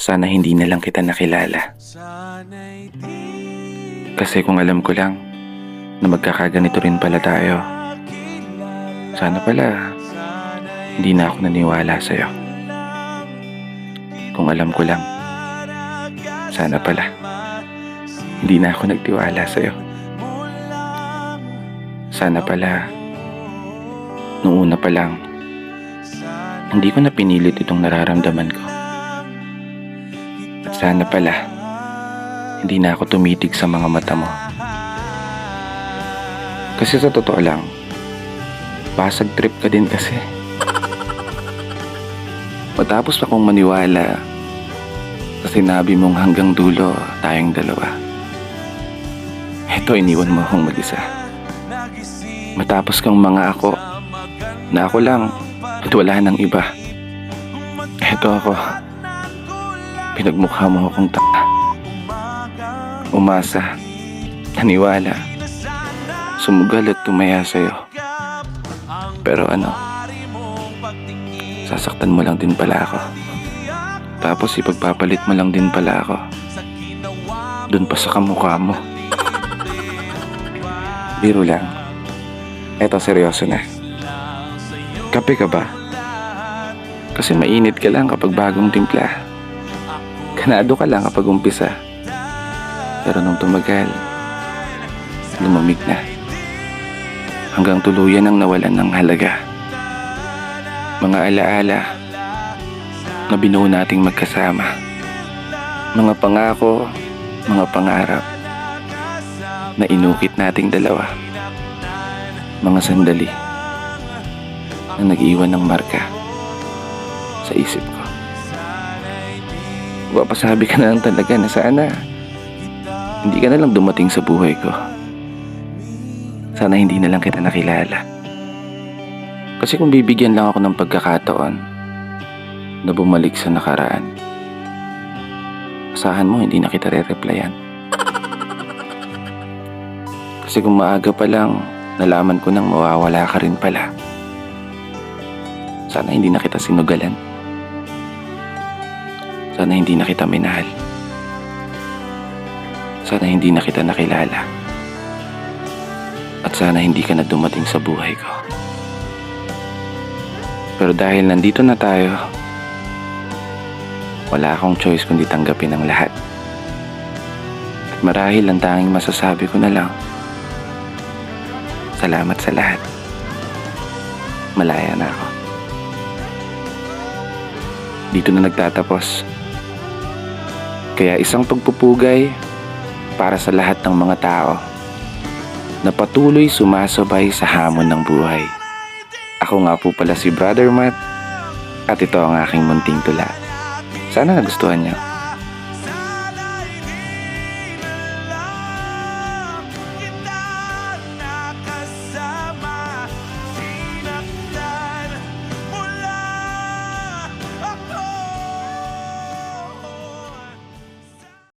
Sana hindi na lang kita nakilala. Kasi kung alam ko lang na magkakaganito rin pala tayo, sana pala hindi na ako naniwala sa'yo. Kung alam ko lang, sana pala hindi na ako nagtiwala sa'yo. Sana pala nung una pa lang, hindi ko na pinilit itong nararamdaman ko. At sana pala hindi na ako tumitig sa mga mata mo. Kasi sa totoo lang, basag trip ka din kasi. Matapos akong maniwala sa sinabi mong hanggang dulo tayong dalawa, eto iniwan mo akong mag-isa. Matapos kang mga ako na ako lang at wala nang iba, eto ako, pinagmukha mo akong umasa, naniwala, sumugal at tumaya sa'yo. Pero sasaktan mo lang din pala ako. Tapos ipagpapalit mo lang din pala ako dun pa sa kamukha mo. Biro lang. Eto, seryoso na. Kape ka ba? Kasi mainit ka lang kapag bagong timpla. Ganado ka lang kapag umpisa. Pero nung tumagal, lumamig na. Hanggang tuluyan ang nawalan ng halaga. Mga alaala na binuo nating magkasama. Mga pangako, mga pangarap na inukit nating dalawa. Mga sandali na nag-iwan ng marka sa isip ko. Papasabi ka na lang talaga na sana hindi ka na lang dumating sa buhay ko. Sana hindi na lang kita nakilala. Kasi kung bibigyan lang ako ng pagkakataon na bumalik sa nakaraan, asahan mo hindi na kita re-replyan. Kasi kung maaga pa lang nalaman ko nang mawawala ka rin pala, sana hindi na kita sinugalan. Sana hindi na kita minahal. Sana hindi na kita nakilala. At sana hindi ka na dumating sa buhay ko. Pero dahil nandito na tayo, wala akong choice kundi tanggapin ang lahat. At marahil ang tanging masasabi ko na lang, salamat sa lahat. Malaya na ako. Dito na nagtatapos. Kaya isang pagpupugay para sa lahat ng mga tao na patuloy sumasabay sa hamon ng buhay. Ako nga po pala si Brother Matt at ito ang aking munting tula. Sana nagustuhan niyo.